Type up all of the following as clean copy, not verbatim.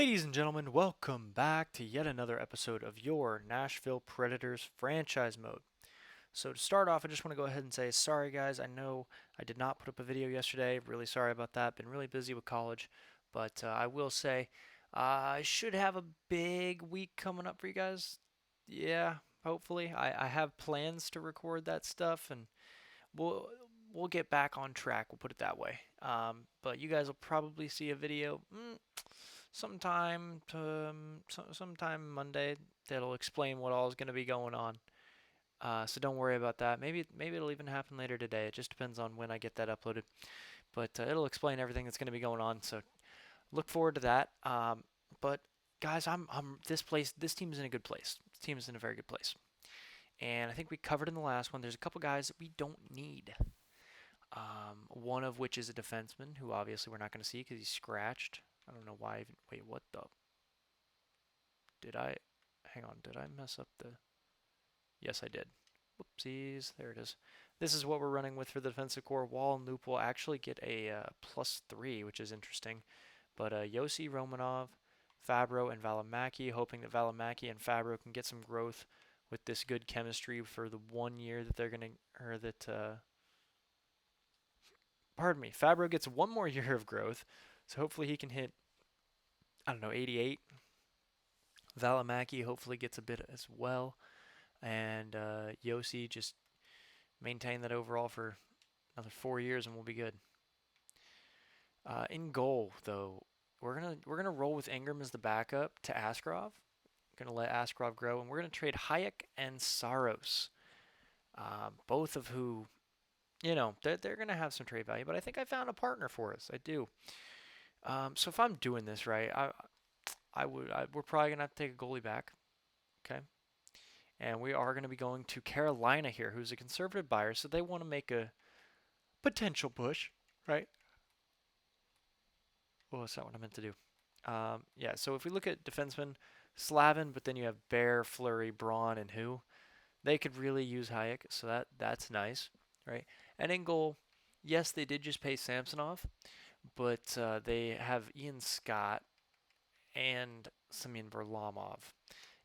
Ladies and gentlemen, welcome back to yet another episode of your Nashville Predators franchise mode. So to start off, I just want to go ahead and say sorry guys, I know I did not put up a video yesterday, really sorry about that, been really busy with college, but I will say I should have a big week coming up for you guys. Yeah, hopefully. I have plans to record that stuff and we'll we'll get back on track, we'll put it that way. But you guys will probably see a video sometime Monday that'll explain what all is going to be going on. So don't worry about that. Maybe it'll even happen later today. It just depends on when I get that uploaded. But it'll explain everything that's going to be going on. So look forward to that. But guys, I'm this team's in a good place. This team is in a very good place. And I think we covered in the last one. There's a couple guys that we don't need. One of which is a defenseman who obviously we're not going to see because he's scratched. I don't know why. Wait, what the? Did I? Hang on. Did I mess up the? Yes, I did. Whoopsies. There it is. This is what we're running with for the defensive core. Wall and Loop will actually get a +3, which is interesting. But Yossi, Romanov, Fabro, and Valimaki, hoping that Valimaki and Fabro can get some growth with this good chemistry for the 1 year that they're gonna, or that. Pardon me. Fabro gets one more year of growth, so hopefully he can hit, I don't know, 88. Valimaki hopefully gets a bit as well, and Yossi just maintain that overall for another 4 years and we'll be good. In goal, though, we're gonna roll with Ingram as the backup to Askarov. Gonna let Askarov grow, and we're gonna trade Hjaek and Saros, both of who, they're gonna have some trade value. But I think I found a partner for us. I do. So if I'm doing this right, we're probably gonna have to take a goalie back. Okay. And we are going to be going to Carolina here, who's a conservative buyer, so they want to make a potential push, right? Oh, that's not what I meant to do. Yeah, so if we look at defensemen, Slavin, but then you have Bear, Fleury, Braun, and who? They could really use Hjaek, so that's nice, right? And in goal, yes, they did just pay Samsonov, but they have Ian Scott and Semyon Varlamov.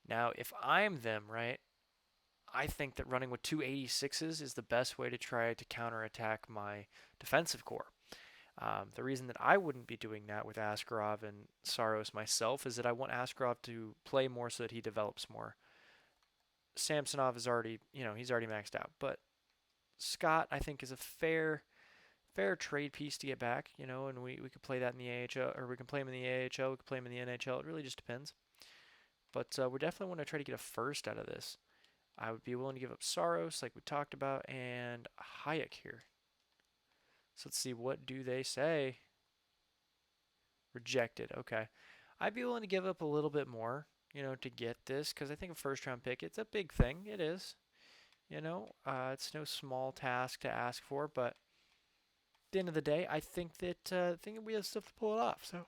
Now, if I'm them, right, I think that running with two 86s is the best way to try to counterattack my defensive core. The reason that I wouldn't be doing that with Askarov and Saros myself is that I want Askarov to play more so that he develops more. Samsonov is already, he's already maxed out, but Scott I think is a fair trade piece to get back, and we could play that in the AHL, or we can play him in the AHL, we could play him in the NHL. It really just depends. But we definitely want to try to get a first out of this. I would be willing to give up Saros, like we talked about, and Hjaek here. So let's see, what do they say? Rejected. Okay. I'd be willing to give up a little bit more, to get this, because I think a first-round pick, it's a big thing. It is. It's no small task to ask for, but at the end of the day, I think that we have stuff to pull it off. So,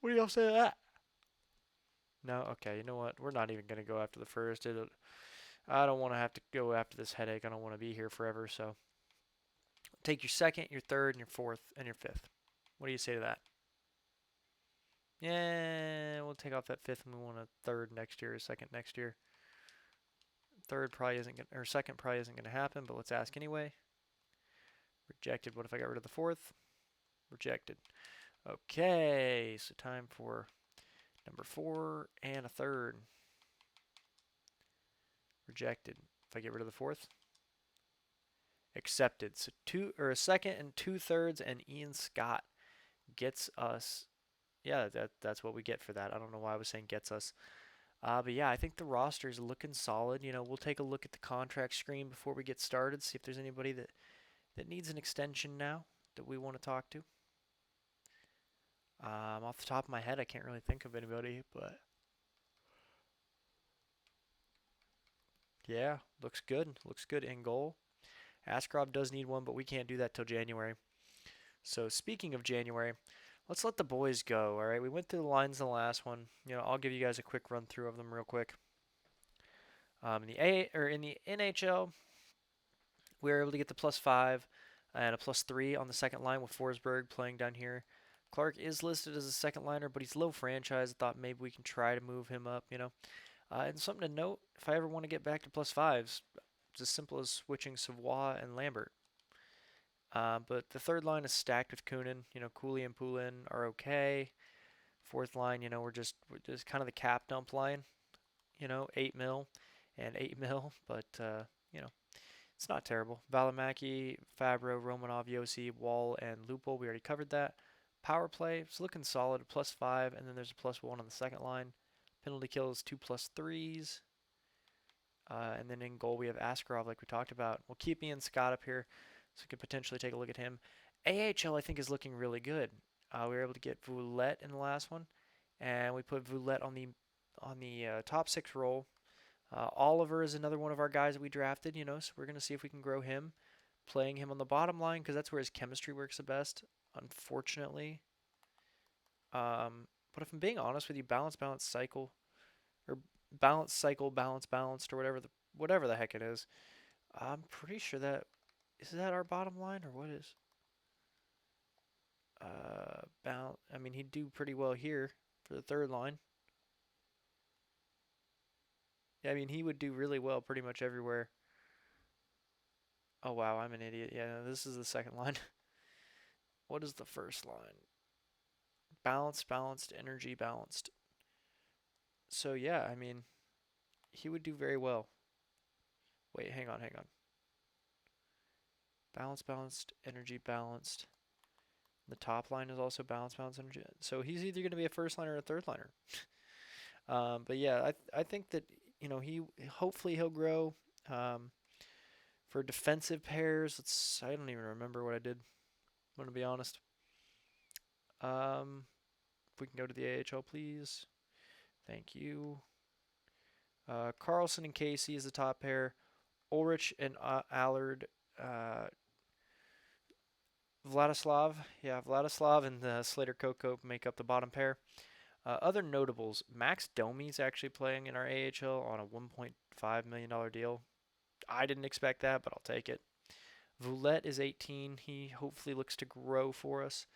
what do y'all say to that? No? Okay, you know what? We're not even going to go after the first. I don't want to have to go after this headache. I don't want to be here forever. So take your second, your third, and your fourth, and your fifth. What do you say to that? Yeah, we'll take off that fifth, and we want a third next year, a second next year. Third probably isn't going, or second probably isn't going to happen, but let's ask anyway. Rejected. What if I got rid of the fourth? Rejected. Okay, so time for number 4 and a third. Rejected. If I get rid of the fourth, accepted. So a second and 2/3, and Ian Scott gets us. Yeah, that's what we get for that. I don't know why I was saying gets us. But yeah, I think the roster is looking solid. We'll take a look at the contract screen before we get started, see if there's anybody that needs an extension now that we want to talk to. Off the top of my head, I can't really think of anybody, but yeah, looks good. Looks good in goal. Askarov does need one, but we can't do that till January. So speaking of January, let's let the boys go. All right, we went through the lines in the last one. I'll give you guys a quick run through of them real quick. In the NHL, we were able to get the +5 and a +3 on the second line with Forsberg playing down here. Clark is listed as a second liner, but he's low franchise. I thought maybe we can try to move him up, you know. And something to note, if I ever want to get back to plus fives, it's as simple as switching Savoie and Lambert. But the third line is stacked with Kunin. You know, Cooley and Poulin are okay. Fourth line, you know, we're just kind of the cap dump line. You know, 8 mil and 8 mil, but you know, it's not terrible. Valimaki, Fabro, Romanov, Yossi, Wall, and Lupol. We already covered that. Power play, it's looking solid, +5, and then there's a +1 on the second line. Penalty kills 2+3s. And then in goal, we have Askarov, like we talked about. We'll keep Ian Scott up here, so we could potentially take a look at him. AHL, I think, is looking really good. We were able to get Voulette in the last one, and we put Voulette on the top 6 role. Oliver is another one of our guys that we drafted, you know, so we're going to see if we can grow him, playing him on the bottom line, because that's where his chemistry works the best, unfortunately. But if I'm being honest with you, balance, cycle, or balance, cycle, balanced, or whatever the heck it is, I'm pretty sure that is that our bottom line, or what is? I mean, he'd do pretty well here for the third line. Yeah, I mean, he would do really well pretty much everywhere. Oh wow, I'm an idiot. Yeah, no, this is the second line. What is the first line? Balanced, energy balanced. So yeah, I mean, he would do very well. Wait, hang on. Balanced, energy balanced. The top line is also balanced, energy. So he's either going to be a first liner or a third liner. But yeah, I think that, you know, hopefully he'll grow. For defensive pairs, I don't even remember what I did. I'm gonna be honest. If we can go to the AHL, please. Thank you. Carlson and Casey is the top pair. Ulrich and Allard. Vladislav and Slater Kokop make up the bottom pair. Other notables, Max Domi's actually playing in our AHL on a $1.5 million deal. I didn't expect that, but I'll take it. Voulette is 18. He hopefully looks to grow for us.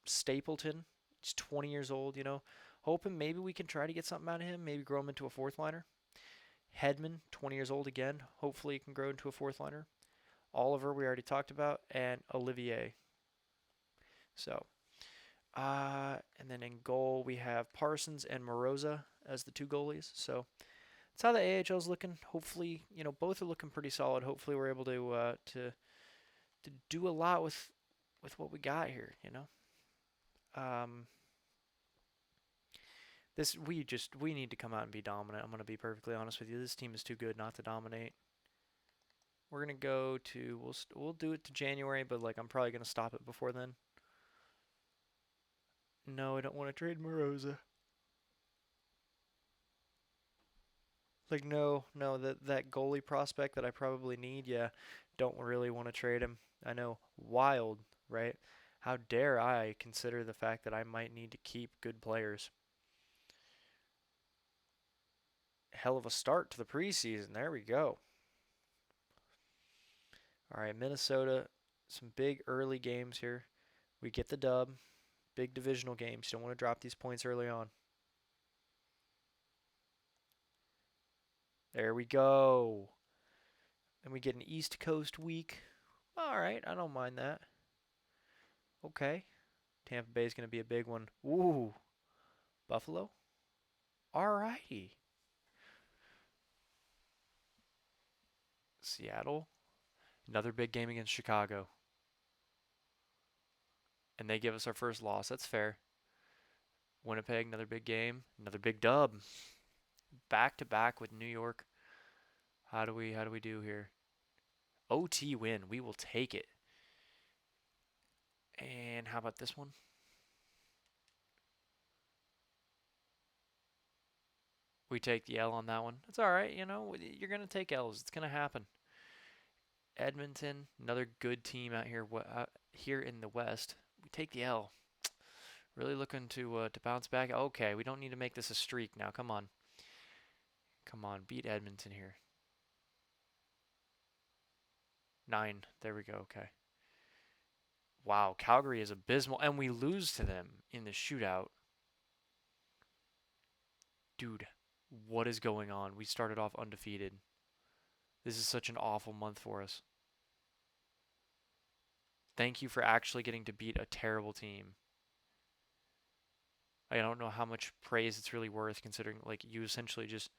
Stapleton, he's 20 years old, you know. Hoping maybe we can try to get something out of him, maybe grow him into a fourth liner. Hedman, 20 years old again. Hopefully he can grow into a fourth liner. Oliver, we already talked about, and Olivier. So, and then in goal, we have Parsons and Moroza as the 2 goalies. So, that's how the AHL is looking. Hopefully, you know, both are looking pretty solid. Hopefully, we're able to do a lot with what we got here. You know, we need to come out and be dominant. I'm gonna be perfectly honest with you. This team is too good not to dominate. We're gonna go to we'll do it to January, but like I'm probably gonna stop it before then. No, I don't want to trade Moroza. Like no, that goalie prospect that I probably need, yeah, don't really want to trade him. I know, wild, right? How dare I consider the fact that I might need to keep good players? Hell of a start to the preseason. There we go. All right, Minnesota, some big early games here. We get the dub. Big divisional games. You don't want to drop these points early on. There we go. And we get an East Coast week. All right, I don't mind that. Okay. Tampa Bay is going to be a big one. Ooh. Buffalo? All righty. Seattle. Another big game against Chicago. And they give us our first loss. That's fair. Winnipeg, another big game. Another big dub. Back to back with New York. How do we do here? OT win. We will take it. And how about this one? We take the L on that one. It's all right, you know. You're gonna take L's. It's gonna happen. Edmonton, another good team out here. Here in the West, we take the L. Really looking to bounce back. Okay, we don't need to make this a streak now. Come on, beat Edmonton here. 9. There we go. Okay. Wow, Calgary is abysmal, and we lose to them in the shootout. Dude, what is going on? We started off undefeated. This is such an awful month for us. Thank you for actually getting to beat a terrible team. I don't know how much praise it's really worth considering like you essentially just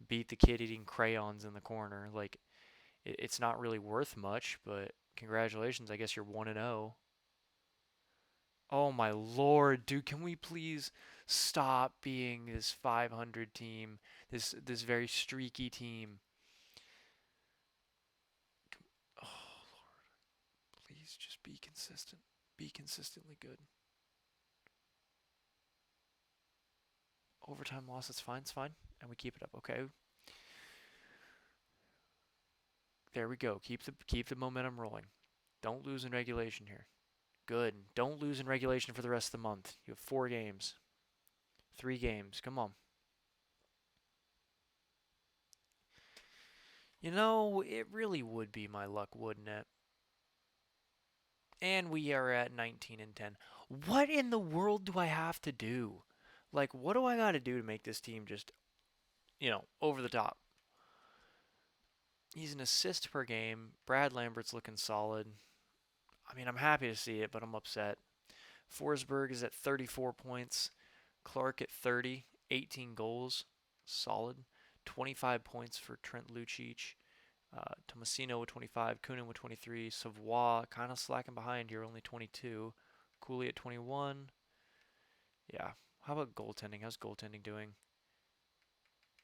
beat the kid eating crayons in the corner. Like it's not really worth much, but congratulations. I guess you're 1 and 0. Oh my lord, dude, can we please stop being this 500 team, this very streaky team? Oh lord, please just be consistent. Be consistently good. Overtime loss, it's fine, it's fine. And we keep it up. Okay. There we go. Keep the momentum rolling. Don't lose in regulation here. Good. Don't lose in regulation for the rest of the month. You have 4 games. 3 games. Come on. You know, it really would be my luck, wouldn't it? And we are at 19 and 10. What in the world do I have to do? Like, what do I got to do to make this team just, over the top? He's an assist per game. Brad Lambert's looking solid. I mean, I'm happy to see it, but I'm upset. Forsberg is at 34 points. Clark at 30, 18 goals. Solid. 25 points for Trent Lucic. Tomasino with 25, Kunin with 23, Savoie kind of slacking behind here, only 22. Cooley at 21. Yeah. How about goaltending? How's goaltending doing?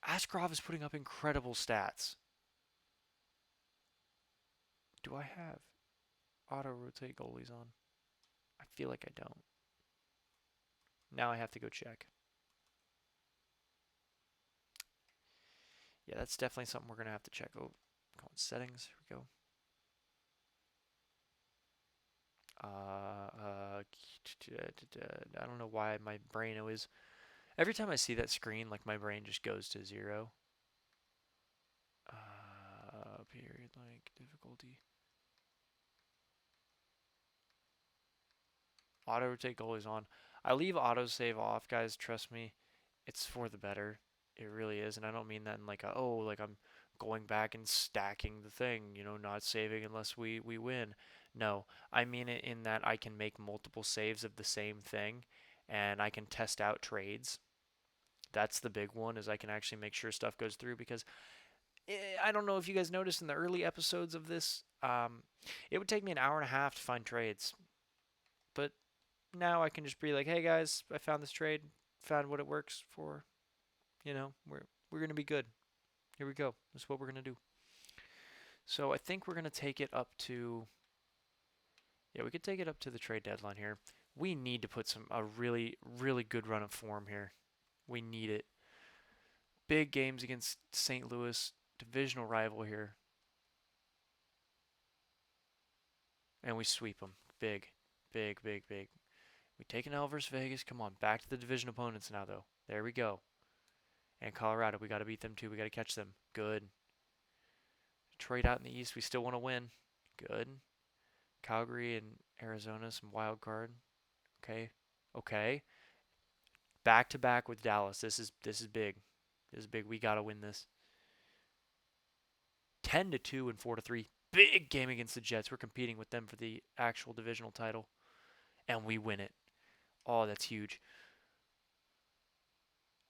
Askarov is putting up incredible stats. Do I have auto rotate goalies on? I feel like I don't. Now I have to go check. Yeah, that's definitely something we're going to have to check. Oh, go on settings. Here we go. I don't know why my brain always. Every time I see that screen, like my brain just goes to 0. Period length difficulty. Auto rotate goalies on. I leave auto save off, guys. Trust me, it's for the better. It really is, and I don't mean that in like like I'm going back and stacking the thing, not saving unless we win. No, I mean it in that I can make multiple saves of the same thing, and I can test out trades. That's the big one, is I can actually make sure stuff goes through because I don't know if you guys noticed in the early episodes of this, it would take me an hour and a half to find trades, but now I can just be like, hey guys, I found this trade, found what it works for. We're gonna be good. Here we go. That's what we're gonna do. So I think we're gonna take it up to. Yeah, we could take it up to the trade deadline here. We need to put a really really good run of form here. We need it. Big games against St. Louis, divisional rival here, and we sweep them. Big, big, big, big. We take an L versus Vegas. Come on, back to the division opponents now though. There we go. And Colorado, we got to beat them too. We got to catch them. Good. Detroit out in the East, we still want to win. Good. Calgary and Arizona, some wild card. Okay. Okay. Back to back with Dallas. This is big. This is big. We got to win this. 10-2 and 4-3. Big game against the Jets. We're competing with them for the actual divisional title, and we win it. Oh, that's huge.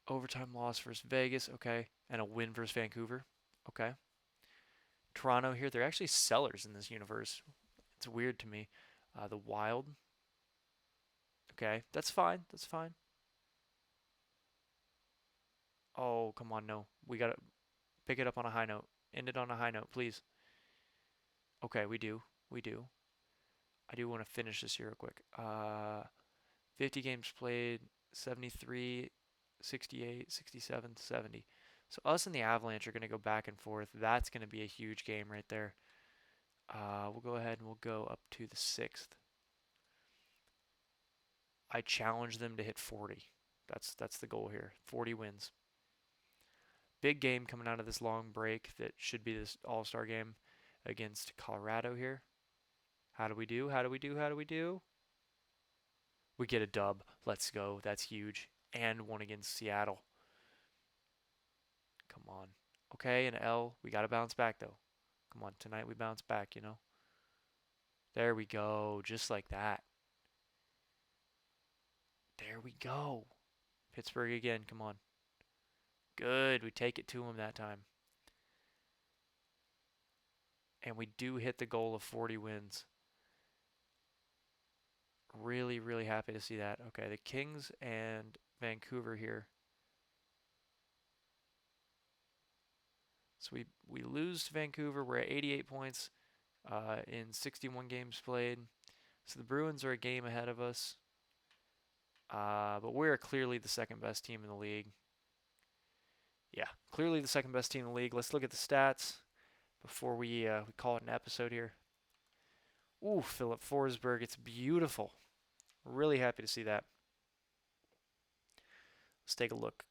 Overtime loss versus Vegas. Okay. And a win versus Vancouver. Okay. Toronto here. They're actually sellers in this universe. It's weird to me. The Wild. Okay, that's fine. That's fine. Oh, come on, no. We gotta pick it up on a high note. End it on a high note, please. Okay, we do. We do. I do want to finish this here real quick. 50 games played, 73, 68, 67, 70. So us and the Avalanche are going to go back and forth. That's going to be a huge game right there. We'll go ahead and we'll go up to the 6th. I challenge them to hit 40. That's the goal here. 40 wins. Big game coming out of this long break that should be this All-Star game against Colorado here. How do we do? How do we do? How do we do? We get a dub. Let's go. That's huge. And one against Seattle. Come on. Okay, an L. We got to bounce back, though. Come on. Tonight we bounce back, you know? There we go. Just like that. There we go. Pittsburgh again. Come on. Good. We take it to him that time. And we do hit the goal of 40 wins. Really, really happy to see that. Okay, the Kings and Vancouver here. So we lose to Vancouver. We're at 88 points in 61 games played. So the Bruins are a game ahead of us. But we're clearly the second best team in the league. Yeah, clearly the second best team in the league. Let's look at the stats before we call it an episode here. Ooh, Philip Forsberg. It's beautiful. Really happy to see that. Let's take a look.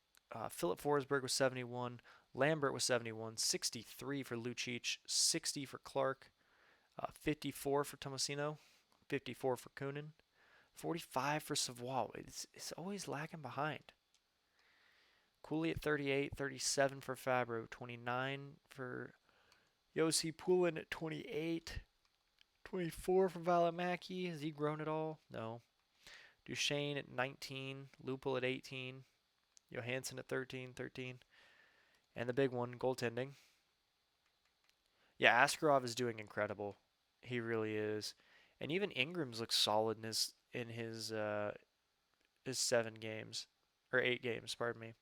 Philip Forsberg was 71. Lambert was 71. 63 for Lucic. 60 for Clark. 54 for Tomasino. 54 for Kunin. 45 for Savoie. It's always lagging behind. Cooley at 38. 37 for Fabro. 29 for Yossi Poulin at 28. 24 for Valimaki. Has he grown at all? No. Duchesne at 19. Lupul at 18. Johansson at 13. And the big one, goaltending. Yeah, Askarov is doing incredible. He really is. And even Ingram's looks solid in his 7 games or 8 games, pardon me.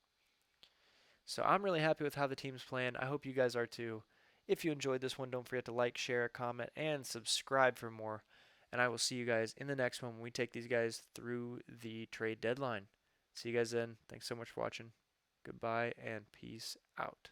So I'm really happy with how the team's playing. I hope you guys are too. If you enjoyed this one, don't forget to like, share, comment, and subscribe for more. And I will see you guys in the next one when we take these guys through the trade deadline. See you guys then. Thanks so much for watching. Goodbye and peace out.